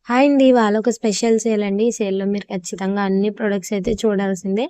Hi అండి. వాళ్ళొక special sale అండి. ఈ సేల్‌లో మీరు ఖచ్చితంగా అన్ని ప్రొడక్ట్స్ అయితే చూడాల్సిందే.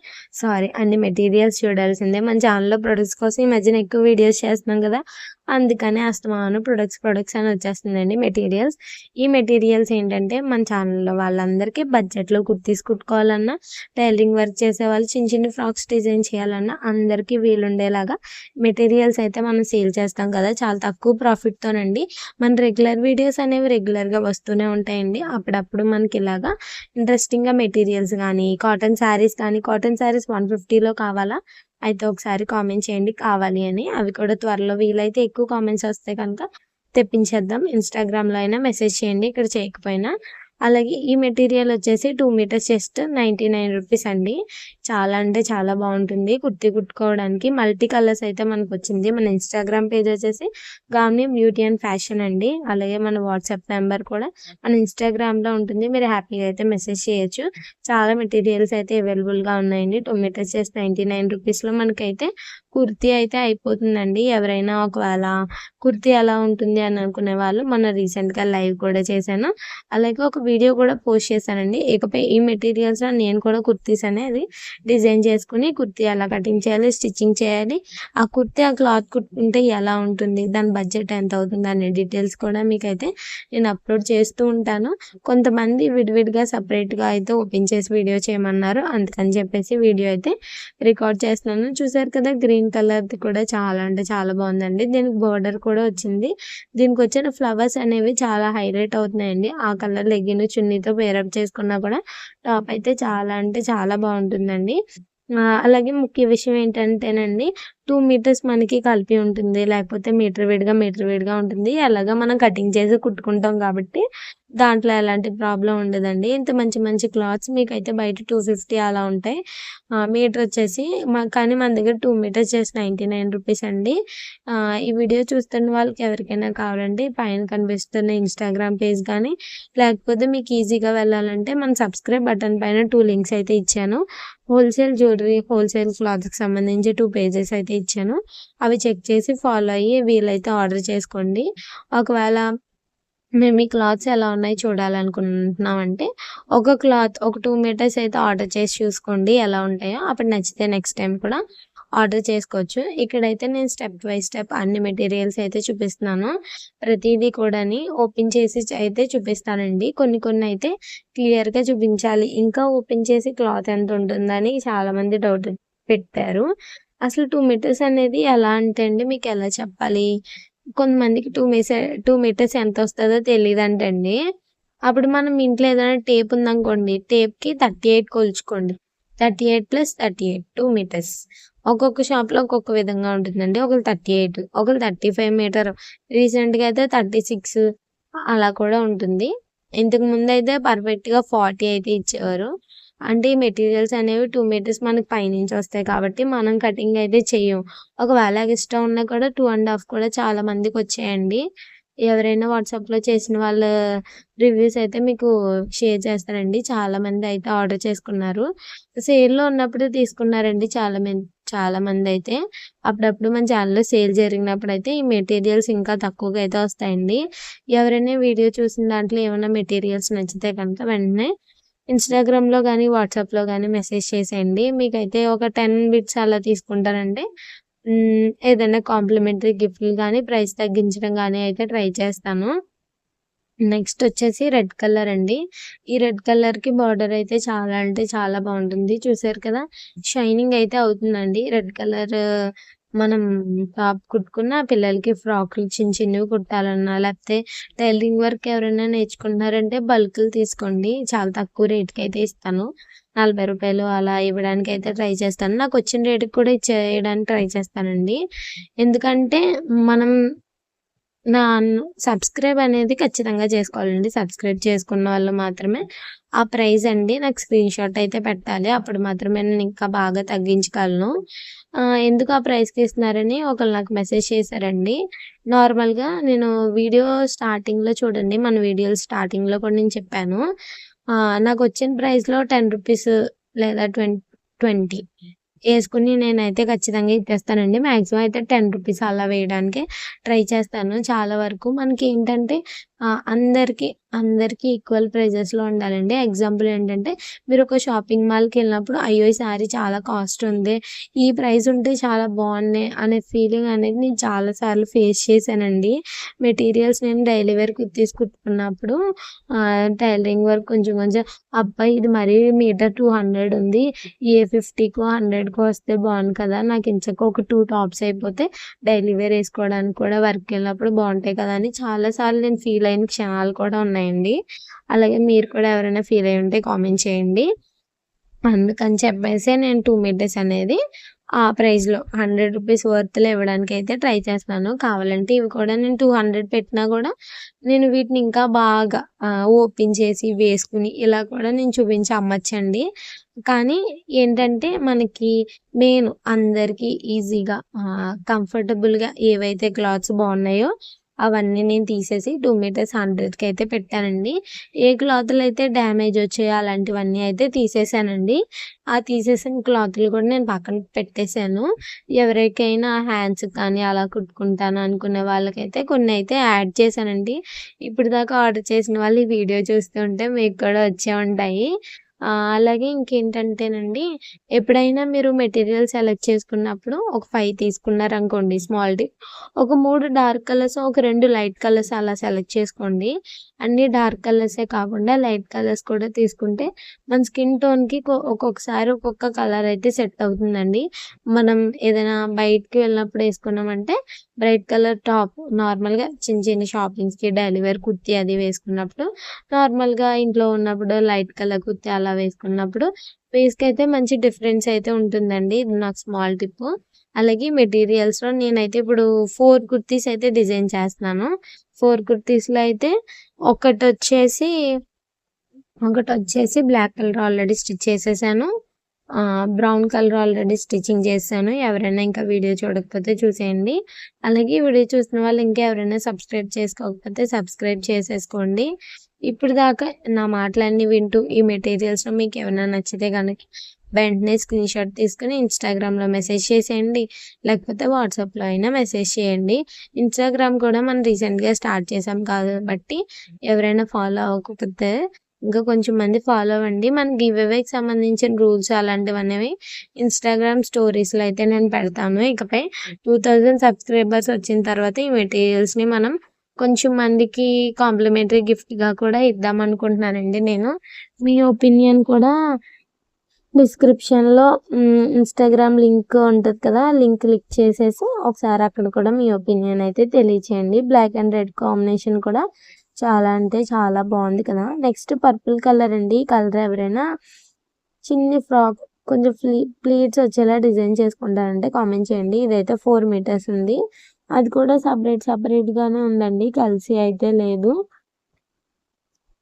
అన్ని మెటీరియల్స్ చూడాల్సిందే. మన ఛానెల్‌లో ప్రొడక్ట్స్ కోసం ఈ మధ్యన ఎక్కువ వీడియోస్ చేస్తున్నాం గదా! అందుకనే అస్తమాను ప్రొడక్ట్స్ అని వచ్చేస్తుందండి మెటీరియల్స్. ఈ మెటీరియల్స్ ఏంటంటే మన ఛానెల్‌లో వాళ్ళందరికీ బడ్జెట్‌లో కుర్తీస్ కుట్టుకోవాలన్నా, టైలరింగ్ వర్క్ చేసేవాళ్ళు చిన్న చిన్న ఫ్రాక్స్ డిజైన్ చేయాలన్నా అందరికీ వీలుండేలాగా మెటీరియల్స్ అయితే మనం సేల్ చేస్తాం కదా! చాలా తక్కువ ప్రాఫిట్‌తోనండి. మన రెగ్యులర్ వీడియోస్ అనేవి రెగ్యులర్‌గా వస్తూనే ఉంటాయండి. అప్పుడప్పుడు మనకిలాగా ఇంట్రెస్టింగ్‌గా మెటీరియల్స్ గానీ, కాటన్ శారీస్ 150లో కావాలా? అయితే ఒకసారి కామెంట్ చేయండి కావాలి అని. అవి కూడా త్వరలో వీలైతే ఎక్కువ కామెంట్స్ వస్తే కనుక తెప్పించేద్దాం. ఇన్‌స్టాగ్రామ్‌లో అయినా మెసేజ్ చేయండి ఇక్కడ చేయకపోయినా. అలాగే ఈ మెటీరియల్ వచ్చేసి 2 మీటర్స్ జస్ట్ రూ. 99 అండి. చాలా అంటే చాలా బావుంటుంది. కుర్తీ కుట్టుకోవడానికి మల్టీ కలర్స్ అయితే మనకొచ్చింది. మన ఇన్‌స్టాగ్రామ్ పేజ్ వచ్చేసి గామ్ని బ్యూటీ అండ్ ఫ్యాషన్ అండి. అలాగే మన వాట్సాప్ నంబర్ కూడా మన ఇన్‌స్టాగ్రామ్‌లో ఉంటుంది. మీరు హ్యాపీగా అయితే మెసేజ్ చేయొచ్చు. చాలా మెటీరియల్స్ అయితే అవైలబుల్‌గా ఉన్నాయండి. 2 మీటర్స్ జస్ట్ రూ. 99లో మనకైతే కుర్తీ అయితే అయిపోతుందండి. ఎవరైనా ఒకవేళ కుర్తీ ఎలా ఉంటుంది అని అనుకునే వాళ్ళు మొన్న రీసెంట్‌గా లైవ్ కూడా చేశాను. అలాగే ఒక వీడియో కూడా పోస్ట్ చేశానండి. ఇకపై ఈ మెటీరియల్స్‌లో నేను కూడా కుర్తీస్ అనేది డిజైన్ చేసుకొని కుర్తీ ఎలా కటింగ్ చేయాలి, స్టిచ్చింగ్ చేయాలి, ఆ క్లాత్ కుట్టుకుంటే ఎలా ఉంటుంది, దాని బడ్జెట్ ఎంత అవుతుంది అనే డీటెయిల్స్ కూడా మీకైతే నేను అప్‌లోడ్ చేస్తూ ఉంటాను. కొంతమంది విడివిడిగా సెపరేట్‌గా అయితే ఓపెన్ చేసి వీడియో చేయమన్నారు. అందుకని చెప్పేసి వీడియో అయితే రికార్డ్ చేస్తున్నాను. చూసారు కదా! గ్రీన్ కలర్‌ది కూడా చాలా అంటే చాలా బావుందండి. దీనికి బోర్డర్ కూడా వచ్చింది. దీనికొచ్చిన ఫ్లవర్స్ అనేవి చాలా హైలైట్ అవుతున్నాయండి. ఆ కలర్ లెగ్గిన్, చున్నీతో పేరప్ చేసుకున్నా కూడా టాప్ అయితే చాలా అంటే చాలా బావుంటుందండి. అలాగే ముఖ్య విషయం ఏంటంటేనండి 2 మీటర్స్ మనకి కలిపి ఉంటుంది. లేకపోతే మీటర్ విడిగా ఉంటుంది. ఎలాగా మనం కటింగ్ చేసి కుట్టుకుంటాం కాబట్టి దాంట్లో ఎలాంటి ప్రాబ్లమ్ ఉండదండి. ఇంత మంచి మంచి క్లాత్స్ మీకైతే బయట 250 అలా ఉంటాయి. మీటర్ వచ్చేసి కానీ మన దగ్గర 2 మీటర్స్ జస్ట్ రూ. 99 అండి. ఈ వీడియో చూస్తున్న వాళ్ళకి ఎవరికైనా కావాలంటే పైన కనిపిస్తున్న ఇన్‌స్టాగ్రామ్ పేజ్ గానీ, లేకపోతే మీకు ఈజీగా వెళ్ళాలంటే మన సబ్స్క్రైబ్ బటన్ పైన 2 లింక్స్ అయితే ఇచ్చాను. హోల్‌సేల్ జ్యువెలరీ, హోల్‌సేల్ క్లాత్‌కి సంబంధించి 2 పేజెస్ అయితే ఇచ్చాను. అవి చెక్ చేసి ఫాలో అయ్యి వీలైతే ఆర్డర్ చేసుకోండి. ఒకవేళ మేము ఈ క్లాత్స్ ఎలా ఉన్నాయి చూడాలనుకుంటున్నామంటే, ఒక 2 మీటర్స్ అయితే ఆర్డర్ చేసి చూసుకోండి ఎలా ఉంటాయో. అప్పుడు నచ్చితే నెక్స్ట్ టైమ్ కూడా ఆర్డర్ చేసుకోవచ్చు. ఇక్కడైతే నేను స్టెప్ బై స్టెప్ అన్ని మెటీరియల్స్ అయితే చూపిస్తున్నాను. ప్రతీదీ కూడాని ఓపెన్ చేసి అయితే చూపిస్తానండి. కొన్ని కొన్ని అయితే క్లియర్‌గా చూపించాలి. ఇంకా ఓపెన్ చేసి క్లాత్ ఎంత ఉంటుందని చాలామంది డౌట్ పెట్టారు. అసలు 2 మీటర్స్ అనేది ఎలా అంటే అండి మీకెలా చెప్పాలి? కొంతమందికి 2 మీటర్స్ ఎంతొస్తదో తెలీదంటండి. అప్పుడు మనం ఇంట్లో ఏదైనా టేప్ ఉందనుకోండి, టేప్‌కి 38 కొలుచుకోండి. 38+38 2 మీటర్స్. ఒక్కొక్క షాప్‌లో ఒక్కొక్క విధంగా ఉంటుందండి. ఒకళ్ళు 38, ఒకళ్ళు 35 మీటర్. రీసెంట్‌గా అయితే 36 అలా కూడా ఉంటుంది. ఇంతకు ముందయితే పర్ఫెక్ట్‌గా 40 అయితే ఇచ్చేవారు. అంటే ఈ మెటీరియల్స్ అనేవి 2 మీటర్స్ మనకు పైనుంచి వస్తాయి కాబట్టి మనం కటింగ్ అయితే చెయ్యం. ఒకవేళ ఎక్స్ట్రా ఉన్నా కూడా 2 ½ కూడా చాలా మందికొచ్చాయండి. ఎవరైనా వాట్సాప్‌లో చేసిన వాళ్ళ రివ్యూస్ అయితే మీకు షేర్ చేస్తానండి. చాలామంది అయితే ఆర్డర్ చేసుకున్నారు. సేల్‌లో ఉన్నప్పుడు తీసుకున్నారండి చాలామందయితే. అప్పుడప్పుడు మన ఛానెల్‌లో సేల్ జరిగినప్పుడైతే ఈ మెటీరియల్స్ ఇంకా తక్కువగా అయితే వస్తాయండి. ఎవరైనా వీడియో చూసిన దాంట్లో ఏమన్నా మెటీరియల్స్ నచ్చితే కనుక వెంటనే ఇన్‌స్టాగ్రామ్‌లో గానీ, వాట్సాప్‌లో గానీ మెసేజ్ చేసేయండి. మీకైతే ఒక 10 బిట్స్ అలా తీసుకుంటానంటే ఏదైనా కాంప్లిమెంటరీ గిఫ్ట్‌లు గానీ, ప్రైస్ తగ్గించడం గానీ అయితే ట్రై చేస్తాను. నెక్స్ట్ వచ్చేసి రెడ్ కలర్ అండి. ఈ రెడ్ కలర్‌కి బార్డర్ అయితే చాలా అంటే చాలా బావుంటుంది. చూసారు కదా! షైనింగ్ అయితే అవుతుందండి. రెడ్ కలర్ మనం టాప్ కుట్టుకున్న పిల్లలకి ఫ్రాక్‌లు చిన్న చిన్నవి కుట్టాలన్నా, లేకపోతే టైలరింగ్ వర్క్ ఎవరైనా నేర్చుకుంటున్నారంటే బల్క్‌లు తీసుకోండి. చాలా తక్కువ రేట్‌కయితే ఇస్తాను. రూ. 40 అలా ఇవ్వడానికైతే ట్రై చేస్తాను. నాకొచ్చిన రేటుకి కూడా ఇచ్చేయడానికి ట్రై చేస్తానండి. ఎందుకంటే మనం సబ్స్క్రైబ్ అనేది ఖచ్చితంగా చేసుకోవాలండి. సబ్స్క్రైబ్ చేసుకున్న వాళ్ళు మాత్రమే ఆ ప్రైజ్ అండి నాకు స్క్రీన్‌షాట్ అయితే పెట్టాలి. అప్పుడు మాత్రమే నేను ఇంకా బాగా తగ్గించగలను. ఎందుకు ఆ ప్రైస్‌కి ఇస్తున్నారని ఒకళ్ళు నాకు మెసేజ్ చేశారండి. నార్మల్‌గా నేను వీడియో స్టార్టింగ్‌లో చూడండి. మన వీడియోలు స్టార్టింగ్‌లో కూడా నేను చెప్పాను. నాకొచ్చిన ప్రైస్‌లో రూ. 10 లేదా 20 ఏసుకొని నేనైతే ఖచ్చితంగా ఇచ్చేస్తానండి. మాక్సిమం అయితే 10 రూపీస్ అలా వేయడానికే ట్రై చేస్తాను. చాలా వరకు మనకేంటంటే అందరికీ ఈక్వల్ ప్రైజెస్‌లో ఉండాలండి. ఎగ్జాంపుల్ ఏంటంటే మీరొక షాపింగ్ మాల్‌కెళ్ళినప్పుడు అయ్యో! ఈ శారీ చాలా కాస్ట్ ఉంది. ఈ ప్రైస్ ఉంటే చాలా బావున్నాయి అనే ఫీలింగ్ అనేది నేను చాలా సార్లు ఫేస్ చేశానండి. మెటీరియల్స్ నేను డైలీ వేర్ కుర్తీస్ కుట్టుకున్నప్పుడు టైలరింగ్ వర్క్ కొంచెం కొంచెం అబ్బా! ఇది మరీ మీటర్ 200 ఉంది. ఏ 50కో, 100కో వస్తే బావుండు కదా! నాకు ఎంచక్కా ఒక 2 టాప్స్ అయిపోతే డైలీ వేర్ ఏసుకోవడానికి కూడా వర్క్‌కెళ్ళినప్పుడు బావుంటాయి కదా! అని చాలా సార్లు నేను ఫీల్ అయిన క్షణాలు కూడా ఉన్నాయండి. అలాగే మీరు కూడా ఎవరైనా ఫీల్ అయ్యి ఉంటే కామెంట్ చేయండి. అందుకని చెప్పేసే నేను 2 మీటర్స్ అనేది ఆ ప్రైస్‌లో రూ. 100 వర్త్‌లో ఇవ్వడానికైతే ట్రై చేస్తున్నాను. కావాలంటే ఇవి కూడా నేను 200 పెట్టినా కూడా నేను వీటిని ఇంకా బాగా ఓపెన్ చేసి వేసుకొని ఇలా కూడా నేను చూపించి అమ్మచ్చండి. కానీ ఏంటంటే మనకి మెయిన్ అందరికీ ఈజీగా కంఫర్టబుల్‌గా ఏవైతే క్లాత్స్ బావున్నాయో అవన్నీ నేను తీసేసి 2 మీటర్స్ 100కి అయితే పెట్టానండి. ఏ క్లాతులు అయితే డ్యామేజ్ వచ్చాయో అలాంటివన్నీ అయితే తీసేసానండి. ఆ తీసేసిన క్లాతులు కూడా నేను పక్కన పెట్టేసాను. ఎవరికైనా హ్యాండ్స్‌కి కానీ అలా కుట్టుకుంటాను అనుకునే వాళ్ళకైతే కొన్నైతే యాడ్ చేశానండి. ఇప్పటిదాకా ఆర్డర్ చేసిన వాళ్ళు ఈ వీడియో చూస్తూ ఉంటే మీకు కూడా వచ్చే ఉంటాయి. అలాగే ఇంకేంటంటేనండి ఎప్పుడైనా మీరు మెటీరియల్ సెలెక్ట్ చేసుకున్నప్పుడు ఒక 5 తీసుకున్నారనుకోండి స్మాల్ టిప్. ఒక 3 డార్క్ కలర్స్, ఒక 2 లైట్ కలర్స్ అలా సెలెక్ట్ చేసుకోండి. అన్నీ డార్క్ కలర్సే కాకుండా లైట్ కలర్స్ కూడా తీసుకుంటే మన స్కిన్ టోన్‌కి ఒక్కొక్కసారి ఒక్కొక్క కలర్ అయితే సెట్ అవుతుందండి. మనం ఏదైనా బయటికి వెళ్ళినప్పుడు ఏసుకున్నామంటే బ్రైట్ కలర్ టాప్ నార్మల్‌గా చిన్న చిన్న షాపింగ్స్‌కి డైలీ వేర్ కుర్తీ అది వేసుకున్నప్పుడు, నార్మల్‌గా ఇంట్లో ఉన్నప్పుడు లైట్ కలర్ కుర్తీ అలా వేసుకున్నప్పుడు ఫేస్‌కైతే మంచి డిఫరెన్స్ అయితే ఉంటుందండి. ఇది నాకు స్మాల్ టిప్పు. అలాగే మెటీరియల్స్‌లో నేనైతే ఇప్పుడు 4 కుర్తీస్ అయితే డిజైన్ చేస్తున్నాను. 4 కుర్తీస్‌లో అయితే ఒకటొచ్చేసి ఒకటొచ్చేసి బ్లాక్ కలర్ ఆల్రెడీ స్టిచ్ చేసేసాను. బ్రౌన్ కలర్ ఆల్రెడీ స్టిచ్చింగ్ చేశాను. ఎవరైనా ఇంకా వీడియో చూడకపోతే చూసేయండి. అలాగే ఈ వీడియో చూసిన వాళ్ళు ఇంకా ఎవరైనా సబ్స్క్రైబ్ చేసుకోకపోతే సబ్స్క్రైబ్ చేసేసుకోండి. ఇప్పటిదాకా నా మాటలన్నీ వింటూ ఈ మెటీరియల్స్‌లో మీకేమైనా నచ్చితే గనక వెంటనే స్క్రీన్‌షాట్ తీసుకొని ఇన్‌స్టాగ్రామ్‌లో మెసేజ్ చేసేయండి. లేకపోతే వాట్సాప్‌లో అయినా మెసేజ్ చేయండి. ఇన్‌స్టాగ్రామ్ కూడా మనం రీసెంట్‌గా స్టార్ట్ చేసాం కాబట్టి ఎవరైనా ఫాలో అవ్వకపోతే ఇంకా కొంచెం మంది ఫాలో అవ్వండి. మన గివ్ అవేకి సంబంధించిన రూల్స్ అలాంటివనేవి ఇన్‌స్టాగ్రామ్ స్టోరీస్‌లో అయితే నేను పెడతాను. ఇకపై 2000 సబ్స్క్రైబర్స్ వచ్చిన తర్వాత ఈ మెటీరియల్స్‌ని మనం కొంచెం మందికి కాంప్లిమెంటరీ గిఫ్ట్‌గా కూడా ఇద్దామనుకుంటున్నానండి నేను. మీ ఒపీనియన్ కూడా డిస్క్రిప్షన్‌లో ఇన్‌స్టాగ్రామ్ లింక్ ఉంటది కదా! లింక్ క్లిక్ చేసేసి ఒకసారి అక్కడ కూడా మీ ఒపీనియన్ అయితే తెలియచేయండి. బ్లాక్ అండ్ రెడ్ కాంబినేషన్ కూడా చాలా అంటే చాలా బావుంది కదా! నెక్స్ట్ పర్పుల్ కలర్ అండి. ఈ కలర్ ఎవరైనా చిన్ని ఫ్రాక్ కొంచెం ప్లీట్స్ వచ్చేలా డిజైన్ చేసుకుంటారంటే కామెంట్ చేయండి. ఇదైతే 4 మీటర్స్ ఉంది. అది కూడా సెపరేట్‌గానే ఉందండి. కలిసి అయితే లేదు.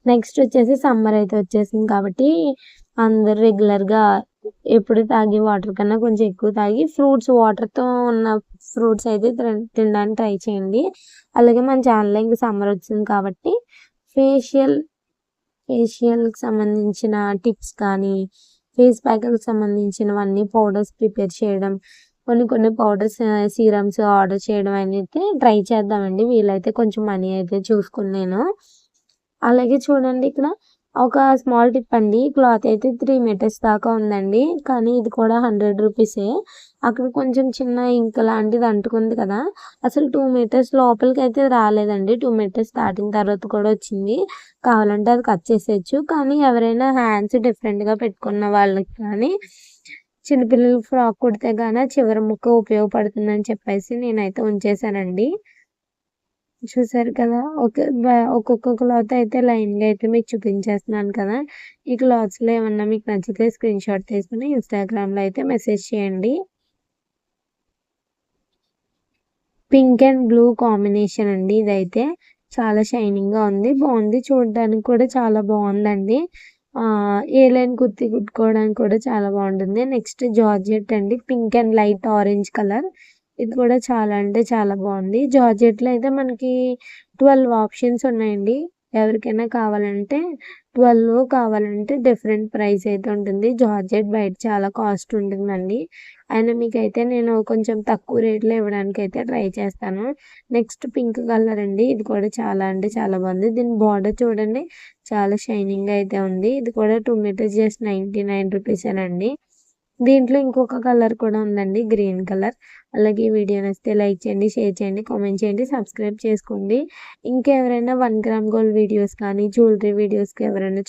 నెక్స్ట్ వచ్చేసి సమ్మర్ అయితే వచ్చేసింది కాబట్టి అందరూ రెగ్యులర్‌గా ఎప్పుడు తాగే వాటర్ కన్నా కొంచెం ఎక్కువ తాగి వాటర్‌తో ఉన్న ఫ్రూట్స్ అయితే తినడానికి ట్రై చేయండి. అలాగే మన ఛానల్‌లో ఇంక సమ్మర్ వచ్చింది కాబట్టి ఫేషియల్‌కి సంబంధించిన టిప్స్ కానీ, ఫేస్ ప్యాక్‌కి సంబంధించినవన్నీ పౌడర్స్ ప్రిపేర్ చేయడం, కొన్ని పౌడర్స్ సీరమ్స్ ఆర్డర్ చేయడం అయితే ట్రై చేద్దామండి. వీలైతే కొంచెం మనీ అయితే చూసుకొని నేను. అలాగే చూడండి ఇక్కడ ఒక స్మాల్ టిప్ అండి. క్లాత్ అయితే 3 మీటర్స్ దాకా ఉందండి. కానీ ఇది కూడా 100 రూపీసే. అక్కడ కొంచెం చిన్న ఇంక్ లాంటిది అంటుకుంది కదా! అసలు 2 మీటర్స్ లోపలికైతే రాలేదండి. 2 మీటర్స్ దాటిన తర్వాత కూడా వచ్చింది. కావాలంటే అది కట్ చేసేయొచ్చు. కానీ ఎవరైనా హ్యాండ్స్ డిఫరెంట్‌గా పెట్టుకున్న వాళ్ళకి కానీ, చిన్నపిల్లలకి ఫ్రాక్ కుడితే గాన చివరి ముక్క ఉపయోగపడుతుందని చెప్పేసి నేనైతే ఉంచేసానండి. చూసారు కదా! ఒక్కొక్క క్లాత్ అయితే లైన్‌గా అయితే మీకు చూపించేస్తున్నాను కదా! ఈ క్లాత్స్‌లో ఏమన్నా మీకు నచ్చితే స్క్రీన్‌షాట్ తీసుకొని ఇన్‌స్టాగ్రామ్‌లో అయితే మెసేజ్ చేయండి. పింక్ అండ్ బ్లూ కాంబినేషన్ అండి ఇదైతే. చాలా షైనింగ్‌గా ఉంది. బావుంది. చూడడానికి కూడా చాలా బావుందండి. ఏ లైన్ కుర్తీ కుట్టుకోవడానికి కూడా చాలా బావుంటుంది. నెక్స్ట్ జార్జెట్ అండి. Pink and light orange colour. ఇది కూడా చాలా అంటే చాలా బావుంది. జార్జెట్‌లో అయితే మనకి 12 ఆప్షన్స్ ఉన్నాయండి. ఎవరికైనా కావాలంటే 12 కావాలంటే డిఫరెంట్ ప్రైస్ అయితే ఉంటుంది. జార్జెట్ బయట చాలా కాస్ట్ ఉంటుందండి. అయినా మీకైతే నేను కొంచెం తక్కువ రేట్‌లో ఇవ్వడానికైతే ట్రై చేస్తాను. నెక్స్ట్ పింక్ కలర్ అండి. ఇది కూడా చాలా అంటే చాలా బాగుంది. దీని బార్డర్ చూడండి చాలా షైనింగ్‌గా అయితే ఉంది. ఇది కూడా 2 మీటర్స్ జస్ట్ 99 రూపీసేనండి. దీంట్లో ఇంకొక కలర్ కూడా ఉందండి గ్రీన్ కలర్. అలాగే ఈ వీడియో నచ్చితే లైక్ చేయండి, షేర్ చేయండి, కామెంట్ చేయండి, సబ్స్క్రైబ్ చేసుకోండి. ఇంకెవరైనా 1 గ్రామ్ గోల్డ్ వీడియోస్ కానీ జ్యువెలరీ వీడియోస్‌కి ఎవరైనా